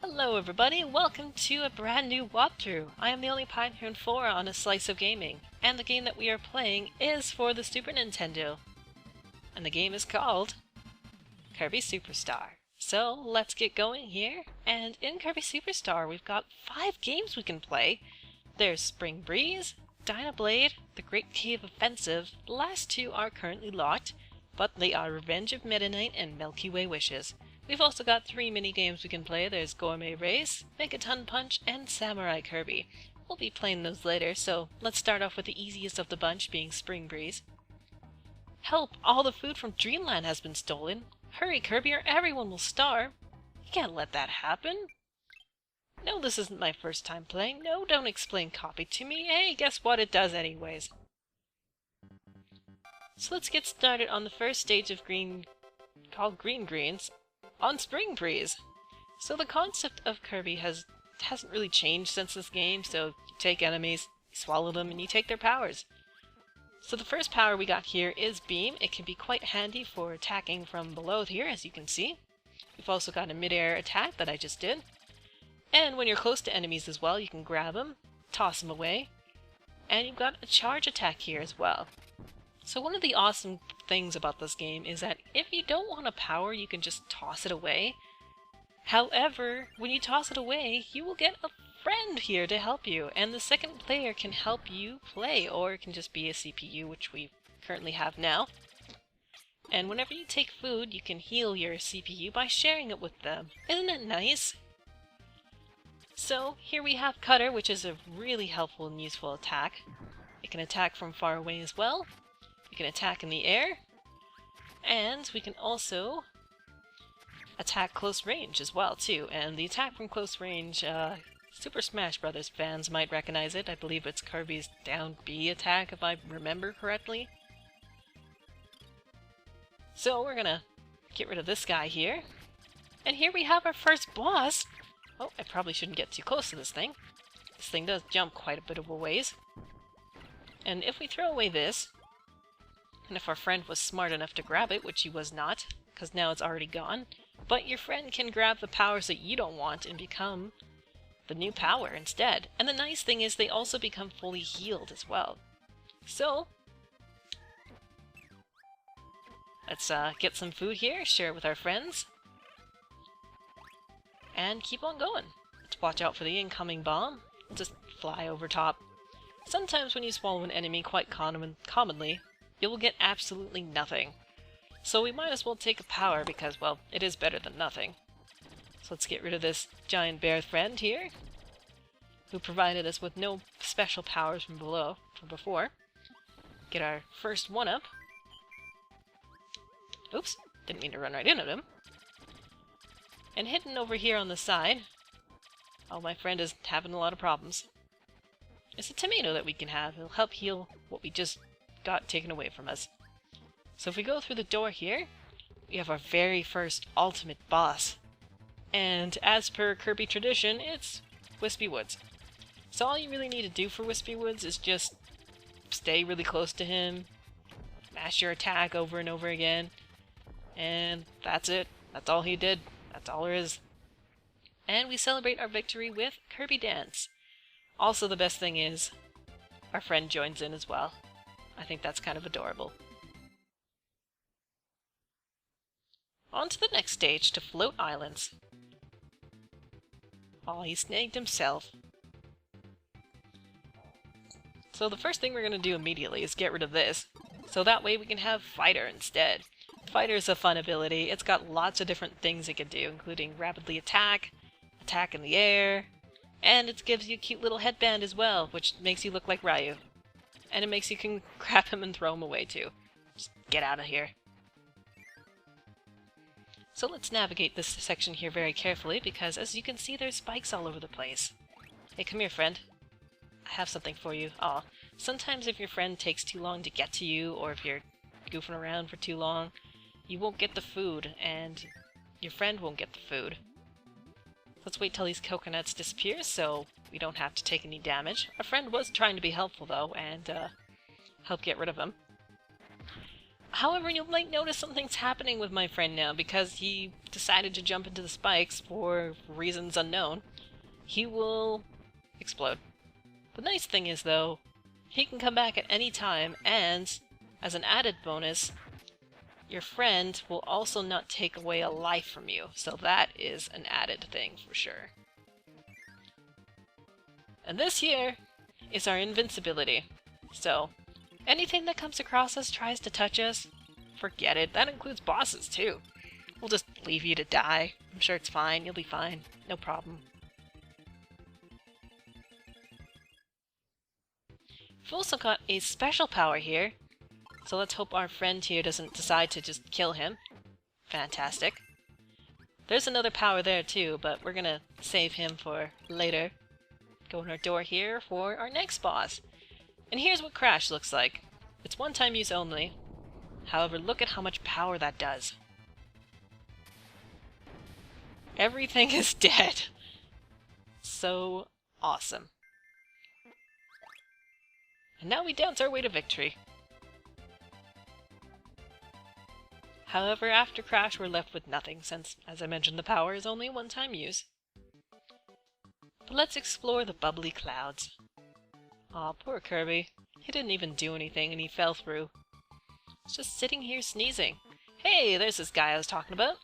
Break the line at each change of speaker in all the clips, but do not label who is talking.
Hello everybody, welcome to a brand new walkthrough. I am the only Pioneer in 4 on a slice of gaming, and the game that we are playing is for the Super Nintendo. And the game is called Kirby Super Star. So let's get going here, and in Kirby Super Star we've got 5 games we can play. There's Spring Breeze, Dynablade, The Great Cave Offensive. The last 2 are currently locked, but they are Revenge of Meta Knight and Milky Way Wishes. We've also got 3 mini-games we can play. There's Gourmet Race, Megaton Punch, and Samurai Kirby. We'll be playing those later, so let's start off with the easiest of the bunch, being Spring Breeze. Help! All the food from Dreamland has been stolen! Hurry, Kirby, or everyone will starve! You can't let that happen! No, this isn't my first time playing. No, don't explain copy to me. Hey, guess what? It does anyways. So let's get started on the first stage of called Green Greens, on Spring Breeze. So the concept of Kirby hasn't really changed since this game, so you take enemies, you swallow them, and you take their powers. So the first power we got here is Beam. It can be quite handy for attacking from below here, as you can see. We've also got a mid-air attack that I just did. And when you're close to enemies as well, you can grab them, toss them away, and you've got a charge attack here as well. So one of the awesome things about this game is that if you don't want a power, you can just toss it away. However, when you toss it away, you will get a friend here to help you, and the second player can help you play, or it can just be a CPU, which we currently have now. And whenever you take food, you can heal your CPU by sharing it with them. Isn't it nice? So here we have Cutter, which is a really helpful and useful attack. It can attack from far away as well. We can attack in the air, and we can also attack close range as well too. And the attack from close range, Super Smash Bros. Fans might recognize it. I believe it's Kirby's down B attack, if I remember correctly. So we're gonna get rid of this guy here, and here we have our first boss. Oh, I probably shouldn't get too close to this thing. This thing does jump quite a bit of a ways. And if we throw away this, and if our friend was smart enough to grab it, which he was not, because now it's already gone, but your friend can grab the powers that you don't want and become the new power instead. And the nice thing is they also become fully healed as well. So, let's get some food here, share it with our friends, and keep on going. Let's watch out for the incoming bomb. Just fly over top. Sometimes when you swallow an enemy, quite commonly, you will get absolutely nothing. So we might as well take a power because, well, it is better than nothing. So let's get rid of this giant bear friend here, who provided us with no special powers from before. Get our first one-up. Oops, didn't mean to run right into him. And hidden over here on the side, oh, my friend is having a lot of problems. It's a tomato that we can have. It'll help heal what we just got taken away from us. So if we go through the door here, we have our very first ultimate boss. And as per Kirby tradition, it's Wispy Woods. So all you really need to do for Wispy Woods is just stay really close to him, mash your attack over and over again, and that's it. That's all he did. That's all there is. And we celebrate our victory with Kirby Dance. Also, the best thing is, our friend joins in as well. I think that's kind of adorable. On to the next stage, to Float Islands. Aw, he snagged himself. So the first thing we're going to do immediately is get rid of this, so that way we can have Fighter instead. Fighter is a fun ability. It's got lots of different things it can do, including rapidly attack, attack in the air, and it gives you a cute little headband as well, which makes you look like Ryu. And it makes you can grab him and throw him away too. Just get out of here. So let's navigate this section here very carefully, because as you can see, there's spikes all over the place. Hey, come here, friend. I have something for you. Aw, sometimes if your friend takes too long to get to you, or if you're goofing around for too long, you won't get the food, and your friend won't get the food. Let's wait till these coconuts disappear, so we don't have to take any damage. Our friend was trying to be helpful, though, and help get rid of them. However, you might notice something's happening with my friend now because he decided to jump into the spikes for reasons unknown. He will explode. The nice thing is, though, he can come back at any time, and as an added bonus, your friend will also not take away a life from you, so that is an added thing for sure. And this here is our invincibility. So, anything that comes across us tries to touch us, forget it. That includes bosses too. We'll just leave you to die. I'm sure it's fine. You'll be fine. No problem. We've also got a special power here. So let's hope our friend here doesn't decide to just kill him. Fantastic. There's another power there too, but we're gonna save him for later. Go in our door here for our next boss. And here's what Crash looks like. It's one-time use only. However, look at how much power that does. Everything is dead. So awesome. And now we dance our way to victory. However, after Crash we're left with nothing since, as I mentioned, the power is only one-time use. But let's explore the bubbly clouds. Aw, poor Kirby. He didn't even do anything and he fell through. He's just sitting here sneezing. Hey, there's this guy I was talking about.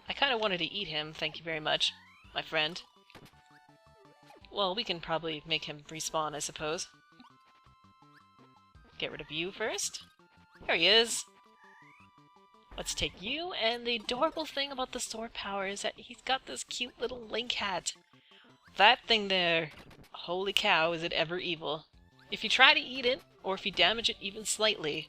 I kinda wanted to eat him, thank you very much, my friend. Well, we can probably make him respawn, I suppose. Get rid of you first. There he is. Let's take you, and the adorable thing about the sword power is that he's got this cute little Link hat. That thing there, holy cow, is it ever evil. If you try to eat it, or if you damage it even slightly,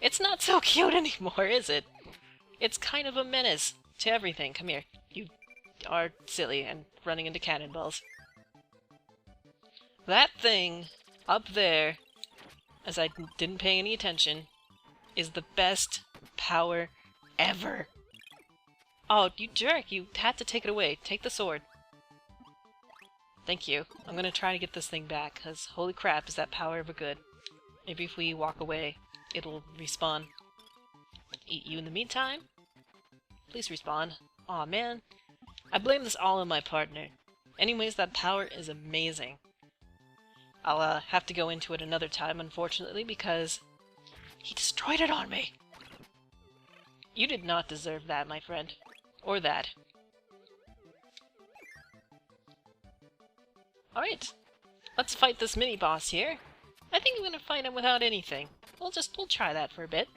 it's not so cute anymore, is it? It's kind of a menace to everything. Come here. You are silly and running into cannonballs. That thing up there, as I didn't pay any attention, is the best power ever. Oh, you jerk! You had to take it away. Take the sword. Thank you. I'm gonna try to get this thing back, because holy crap, is that power ever good. Maybe if we walk away, it'll respawn. Eat you in the meantime. Please respawn. Aw, man. I blame this all on my partner. Anyways, that power is amazing. I'll have to go into it another time, unfortunately, because he destroyed it on me. You did not deserve that, my friend. Or that. Alright. Let's fight this mini-boss here. I think I'm gonna fight him without anything. We'll try that for a bit.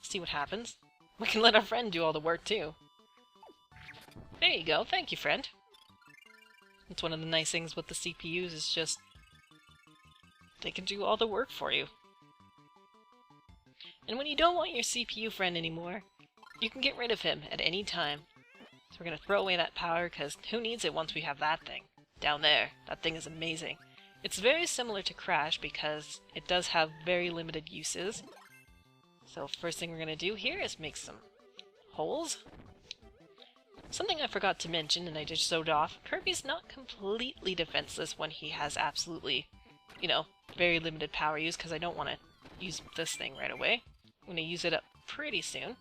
See what happens. We can let our friend do all the work, too. There you go. Thank you, friend. It's one of the nice things with the CPUs is just they can do all the work for you. And when you don't want your CPU friend anymore, you can get rid of him at any time. So we're gonna throw away that power, because who needs it once we have that thing? Down there. That thing is amazing. It's very similar to Crash because it does have very limited uses. So first thing we're gonna do here is make some holes. Something I forgot to mention and I just showed off, Kirby's not completely defenseless when he has absolutely, you know, very limited power use, because I don't want to use this thing right away. I'm going to use it up pretty soon.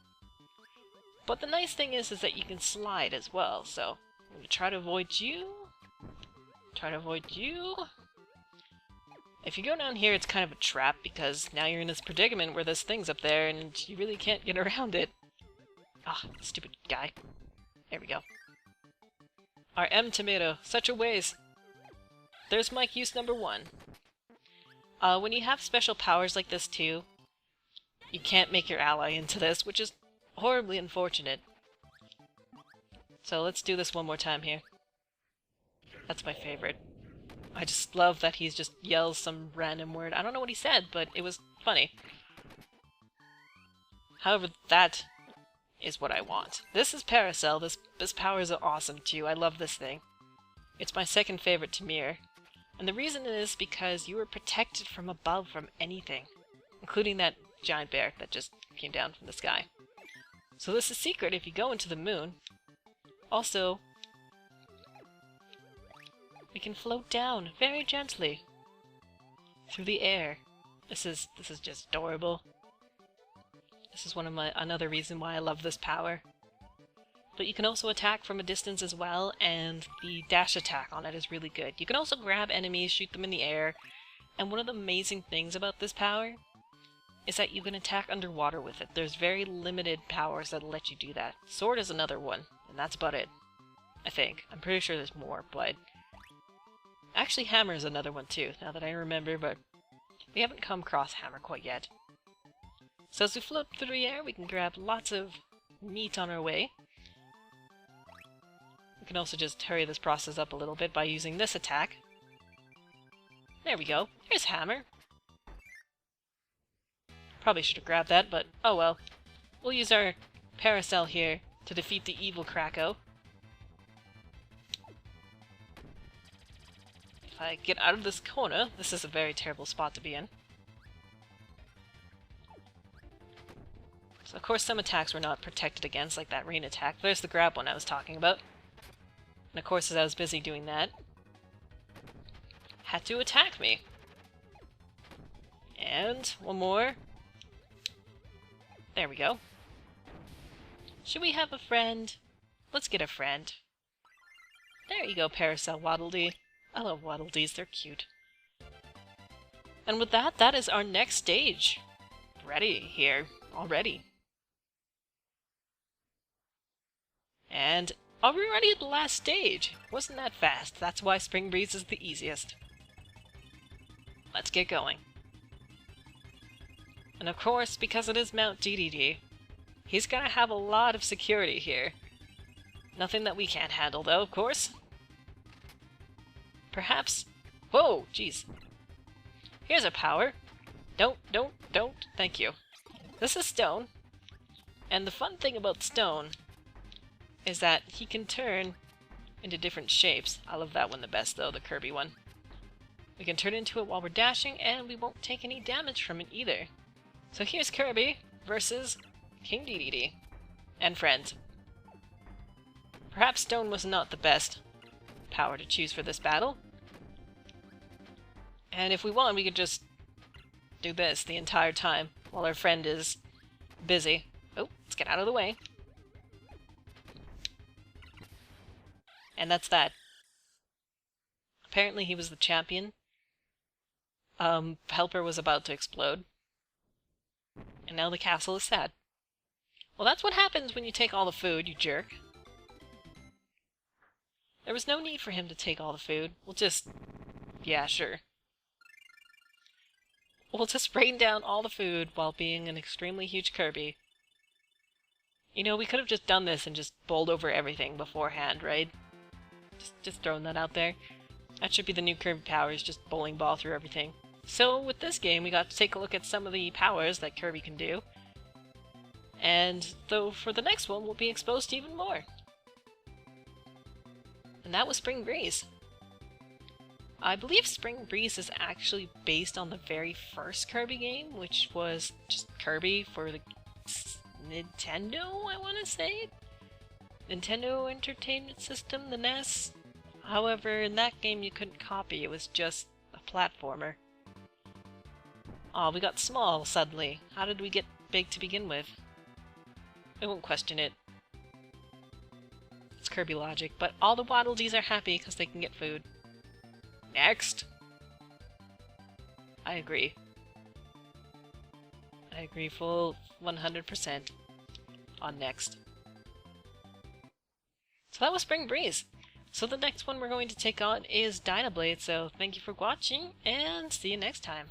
But the nice thing is that you can slide as well, so I'm going to try to avoid you. Try to avoid you. If you go down here, it's kind of a trap, because now you're in this predicament where this thing's up there and you really can't get around it. Ah, stupid guy. There we go. Our M tomato, such a waste. There's Mike use number 1. When you have special powers like this too, you can't make your ally into this, which is horribly unfortunate. So let's do this one more time here. That's my favorite. I just love that he just yells some random word. I don't know what he said, but it was funny. However, that is what I want. This is Paracel. This power is awesome too. I love this thing. It's my second favorite to mirror. And the reason is because you are protected from above from anything, including that giant bear that just came down from the sky. So this is secret if you go into the moon. Also, we can float down very gently through the air. This is just adorable. This is another reason why I love this power. But you can also attack from a distance as well, and the dash attack on it is really good. You can also grab enemies, shoot them in the air, and one of the amazing things about this power is that you can attack underwater with it. There's very limited powers that let you do that. Sword is another one, and that's about it, I think. I'm pretty sure there's more, but... Actually, hammer is another one too, now that I remember, but we haven't come across hammer quite yet. So as we float through the air, we can grab lots of meat on our way. We can also just hurry this process up a little bit by using this attack. There we go. Here's hammer. Probably should have grabbed that, but oh well. We'll use our Paracel here to defeat the evil Krakow. If I get out of this corner, this is a very terrible spot to be in. So of course some attacks were not protected against, like that rain attack. There's the grab one I was talking about. And of course as I was busy doing that, had to attack me. And one more. There we go. Should we have a friend? Let's get a friend. There you go, Paracel Waddle Dee. I love Waddle Dees, they're cute. And with that, that is our next stage. Ready here already. And are we ready at the last stage? Wasn't that fast? That's why Spring Breeze is the easiest. Let's get going. And of course, because it is Mount DDD, he's gonna have a lot of security here. Nothing that we can't handle though, of course. Perhaps... Whoa, jeez. Here's a power. Don't. Thank you. This is stone. And the fun thing about stone is that he can turn into different shapes. I love that one the best though, the Kirby one. We can turn into it while we're dashing, and we won't take any damage from it either. So here's Kirby versus King Dedede and friends. Perhaps stone was not the best power to choose for this battle. And if we want, we could just do this the entire time while our friend is busy. Oh, let's get out of the way. And that's that. Apparently he was the champion. Helper was about to explode. And now the castle is sad. Well, that's what happens when you take all the food, you jerk. There was no need for him to take all the food. We'll just... yeah, sure. We'll just rain down all the food while being an extremely huge Kirby. You know, we could have just done this and just bowled over everything beforehand, right? Just throwing that out there. That should be the new Kirby powers, just bowling ball through everything. So with this game, we got to take a look at some of the powers that Kirby can do. And though for the next one, we'll be exposed to even more. And that was Spring Breeze. I believe Spring Breeze is actually based on the very first Kirby game, which was just Kirby for the Nintendo, I want to say? Nintendo Entertainment System, the NES. However, in that game you couldn't copy, it was just a platformer. Aw, we got small suddenly. How did we get big to begin with? I won't question it. It's Kirby logic, but all the Waddle Dees are happy because they can get food. Next! I agree. I agree full 100% on next. So that was Spring Breeze. So the next one we're going to take on is Dynablade, so thank you for watching, and see you next time.